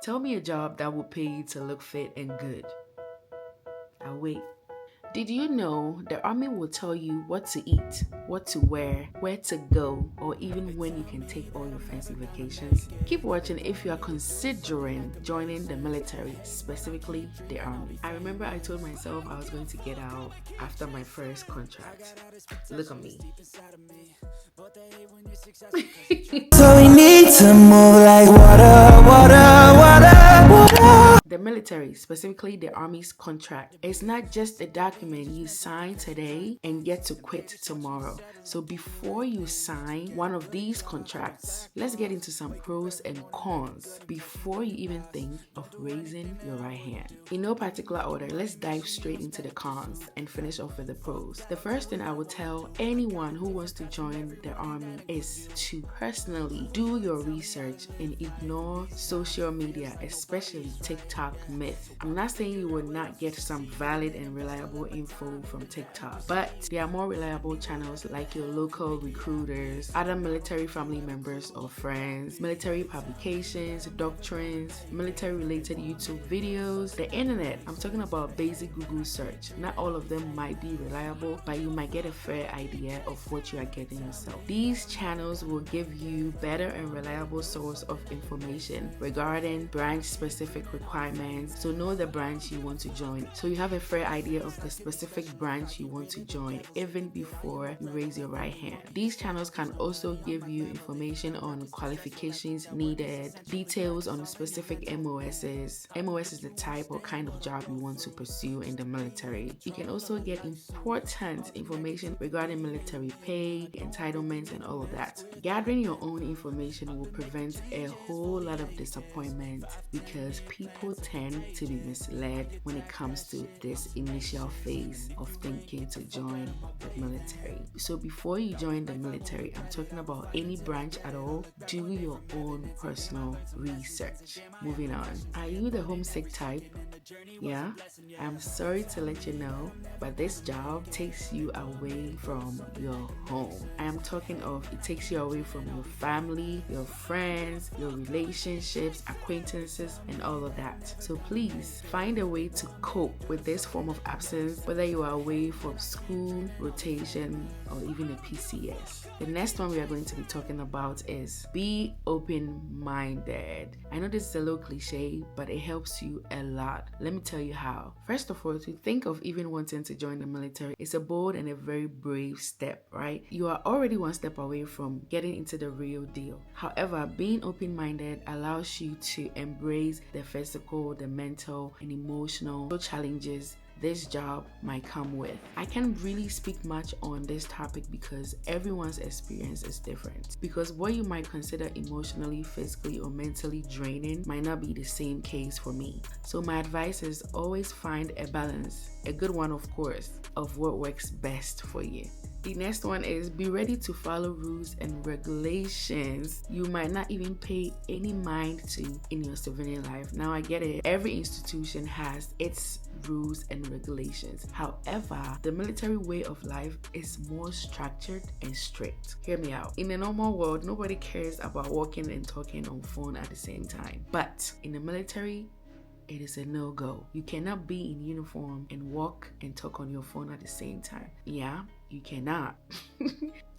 Tell me a job that will pay you to look fit and good. I'll wait. Did you know the Army will tell you what to eat, what to wear, where to go, or even when you can take all your fancy vacations? Keep watching if you are considering joining the military, specifically the Army. I remember I told myself I was going to get out after my first contract. Look at me. So we need to move like water, water, water, water. The military, specifically the Army's contract, is not just a document you sign today and get to quit tomorrow. So before you sign one of these contracts, let's get into some pros and cons before you even think of raising your right hand. In no particular order, let's dive straight into the cons and finish off with the pros. The first thing I would tell anyone who wants to join the Army is to personally do your research and ignore social media, especially TikTok myth. I'm not saying you will not get some valid and reliable info from TikTok, but there are more reliable channels like your local recruiters, other military family members or friends, military publications, doctrines, military related YouTube videos, the internet. I'm talking about basic Google search. Not all of them might be reliable, but you might get a fair idea of what you are getting yourself. These channels will give you better and reliable source of information regarding branch specific requirements, so know the branch you want to join, so you have a fair idea of the specific branch you want to join even before you raise your right hand. These channels can also give you information on qualifications needed, details on specific MOSs. MOS is the type or kind of job you want to pursue in the military. You can also get important information regarding military pay, entitlements, and all of that. Gathering your own information will prevent a whole lot of disappointment because people tend to be misled when it comes to this initial phase of thinking to join the military. So before you join the military, I'm talking about any branch at all, do your own personal research. Moving on. Are you the homesick type? Yeah, I'm sorry to let you know, but this job takes you away from your home. I am talking of it takes you away from your family, your friends, your relationships, acquaintances, and all of that. So please find a way to cope with this form of absence, whether you are away from school, rotation, or even a PCS. The next one we are going to be talking about is be open-minded. I know this is a little cliche, but it helps you a lot. Let me tell you how. First of all, to think of even wanting to join the military is a bold and a very brave step, right? You are already one step away from getting into the real deal. However, being open-minded allows you to embrace the physical, the mental, and emotional challenges this job might come with. I can't really speak much on this topic because everyone's experience is different. Because what you might consider emotionally, physically, or mentally draining might not be the same case for me. So my advice is always find a balance, a good one of course, of what works best for you. The next one is be ready to follow rules and regulations you might not even pay any mind to in your civilian life. Now I get it. Every institution has its rules and regulations. However, the military way of life is more structured and strict. Hear me out. In a normal world, nobody cares about walking and talking on phone at the same time. But in the military, it is a no-go. You cannot be in uniform and walk and talk on your phone at the same time. Yeah, you cannot.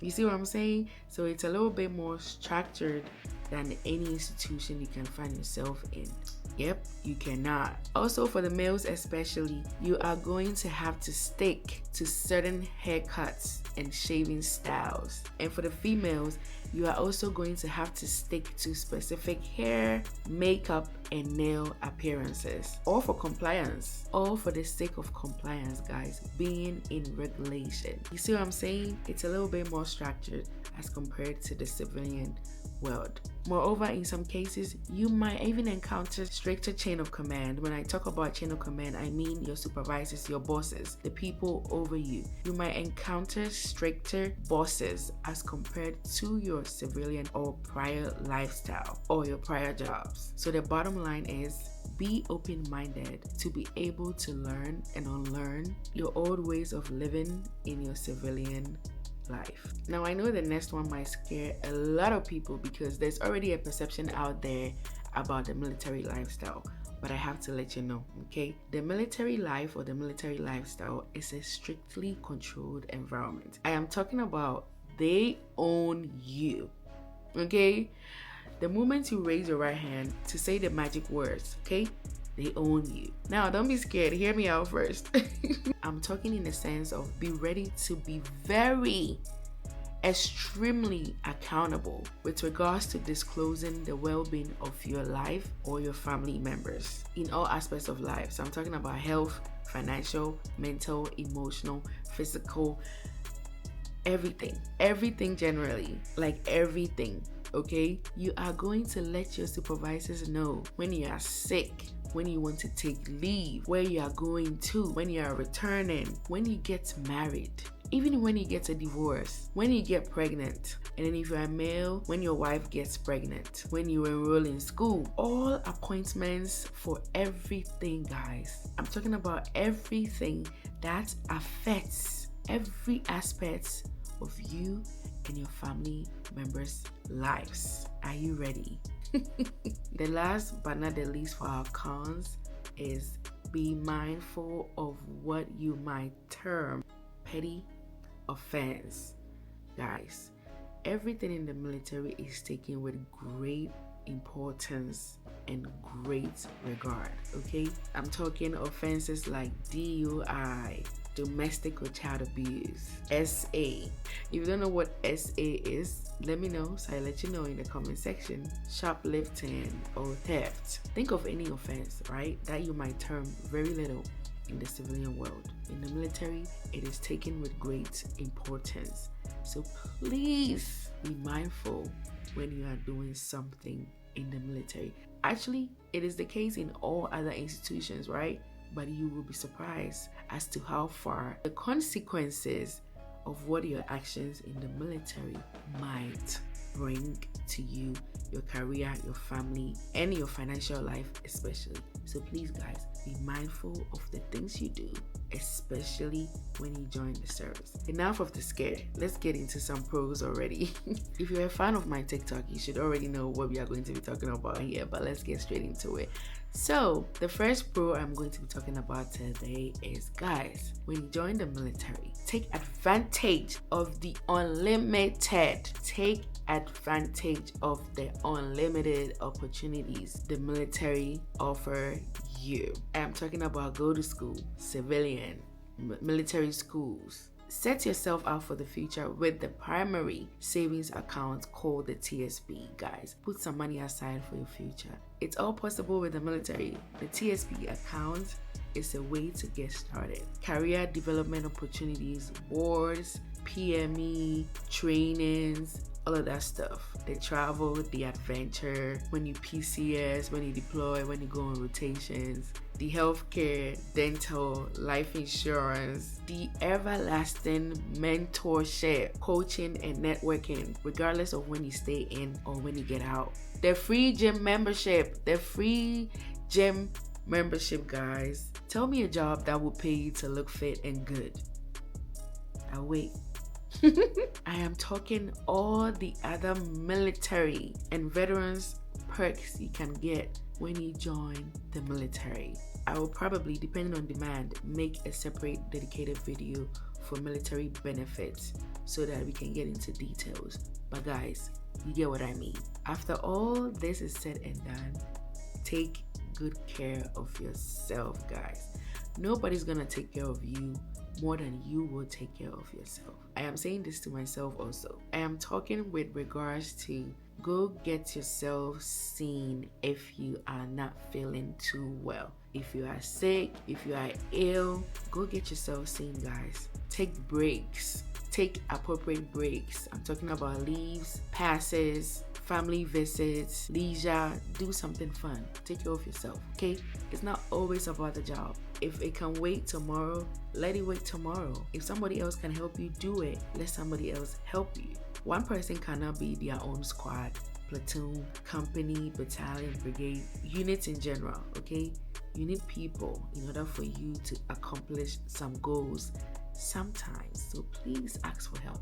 You see what I'm saying? So it's a little bit more structured than any institution you can find yourself in. Yep, you cannot. Also for the males especially, you are going to have to stick to certain haircuts and shaving styles. And for the females, you are also going to have to stick to specific hair, makeup, and nail appearances. All for compliance. All for the sake of compliance, guys. Being in regulation. You see what I'm saying? It's a little bit more structured as compared to the civilian world. Moreover, in some cases, you might even encounter stricter chain of command. When I talk about chain of command, I mean your supervisors, your bosses, the people over you. You might encounter stricter bosses as compared to your civilian or prior lifestyle or your prior jobs. So the bottom line is be open-minded to be able to learn and unlearn your old ways of living in your civilian life. Now I know the next one might scare a lot of people because there's already a perception out there about the military lifestyle, but I have to let you know, okay? The military life or the military lifestyle is a strictly controlled environment. I am talking about they own you, okay? The moment you raise your right hand to say the magic words, okay, they own you. Now, don't be scared. Hear me out first. I'm talking in the sense of be ready to be very extremely accountable with regards to disclosing the well-being of your life or your family members in all aspects of life. So I'm talking about health, financial, mental, emotional, physical, everything generally, like everything. Okay, you are going to let your supervisors know when you are sick, when you want to take leave, where you are going to, when you are returning, when you get married, even when you get a divorce, when you get pregnant, and then if you're a male, when your wife gets pregnant, when you enroll in school, all appointments for everything, guys. I'm talking about everything that affects every aspect of you and your family members' lives. Are you ready? The last but not the least for our cons is be mindful of what you might term petty offense. Guys, everything in the military is taken with great importance and great regard, okay? I'm talking offenses like DUI, domestic or child abuse, SA. If you don't know what SA is, let me know so I let you know in the comment section. Shoplifting or theft. Think of any offense, right, that you might term very little in the civilian world. In the military, it is taken with great importance. So please be mindful when you are doing something in the military. Actually, it is the case in all other institutions, right? But you will be surprised as to how far the consequences of what your actions in the military might bring to you, your career, your family, and your financial life especially. So please, guys, be mindful of the things you do, especially when you join the service. Enough of the scare. Let's get into some pros already. If you're a fan of my TikTok, you should already know what we are going to be talking about here, but let's get straight into it. So the first pro I'm going to be talking about today is, guys, when you join the military, take advantage of the unlimited. Take advantage of the unlimited opportunities the military offer you. I'm talking about go to school, civilian, military schools. Set yourself out for the future with the primary savings account called the TSP, guys. Put some money aside for your future. It's all possible with the military. The TSP account is a way to get started. Career development opportunities, boards, PME, trainings, all of that stuff. The travel, the adventure, when you PCS, when you deploy, when you go on rotations, the healthcare, dental, life insurance, the everlasting mentorship, coaching, and networking, regardless of when you stay in or when you get out. The free gym membership, guys. Tell me a job that will pay you to look fit and good. I'll wait. I am talking all the other military and veterans perks you can get when you join the military. I will probably, depending on demand, make a separate dedicated video for military benefits so that we can get into details. But guys, you get what I mean. After all this is said and done, take good care of yourself, guys. Nobody's gonna take care of you more than you will take care of yourself. I am saying this to myself also. I am talking with regards to go get yourself seen if you are not feeling too well. If you are sick, if you are ill, go get yourself seen, guys. Take breaks. Take appropriate breaks. I'm talking about leaves, passes, family visits, leisure. Do something fun. Take care of yourself, okay? It's not always about the job. If it can wait tomorrow, let it wait tomorrow. If somebody else can help you do it, let somebody else help you. One person cannot be their own squad, platoon, company, battalion, brigade, units in general, okay? You need people in order for you to accomplish some goals sometimes. So please ask for help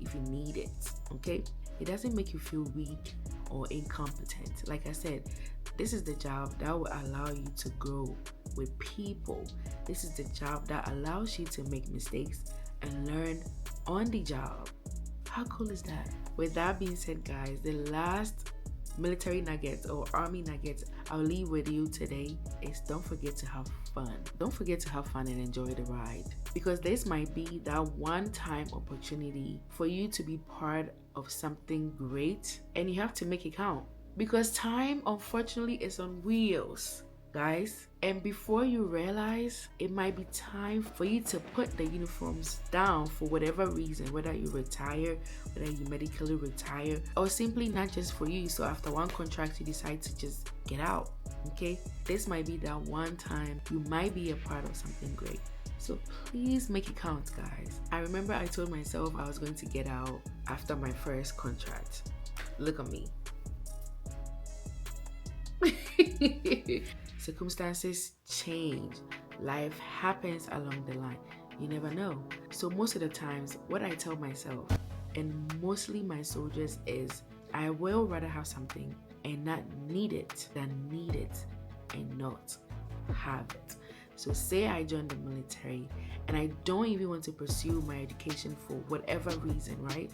if you need it, okay? It doesn't make you feel weak or incompetent. Like I said, this is the job that will allow you to grow with people. This is the job that allows you to make mistakes and learn on the job. How cool is that? With that being said, guys, the last military nuggets or army nuggets I'll leave with you today is don't forget to have fun. Don't forget to have fun and enjoy the ride, because this might be that one-time opportunity for you to be part of something great, and you have to make it count, because time unfortunately is on wheels, guys. And before you realize, it might be time for you to put the uniforms down for whatever reason, whether you retire, whether you medically retire, or simply not just for you. So after one contract, you decide to just get out. Okay, this might be that one time you might be a part of something great. So please make it count, guys. I remember I told myself I was going to get out after my first contract. Look at me. Circumstances change. Life happens along the line. You never know. So most of the times, what I tell myself, and mostly my soldiers, is I will rather have something and not need it than need it and not have it. So say I join the military and I don't even want to pursue my education for whatever reason, right?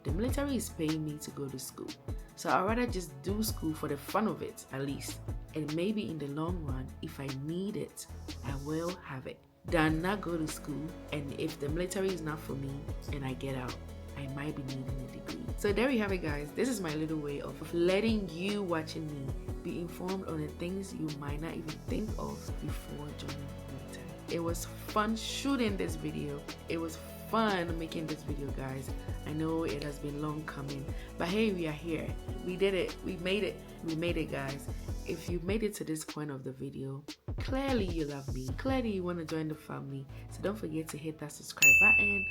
The military is paying me to go to school. So I'd rather just do school for the fun of it, at least. And maybe in the long run, if I need it, I will have it, than not go to school. And if the military is not for me and I get out, I might be needing a degree. So there you have it, guys. This is my little way of letting you watching me be informed on the things you might not even think of before joining the military. It was fun shooting this video. It was fun making this video, guys. I know it has been long coming, but hey, we are here. We did it. We made it. We made it, guys. If you made it to this point of the video, clearly you love me. Clearly you want to join the family. So don't forget to hit that subscribe button,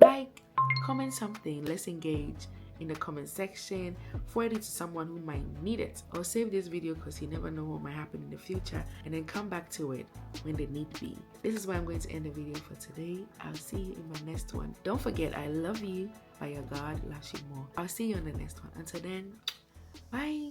like, comment something. Let's engage in the comment section. Forward it to someone who might need it, or save this video because you never know what might happen in the future, and then come back to it when they need be. This is where I'm going to end the video for today. I'll see you in my next one. Don't forget, I love you, but your God loves you more. I'll see you on the next one. Until then, bye.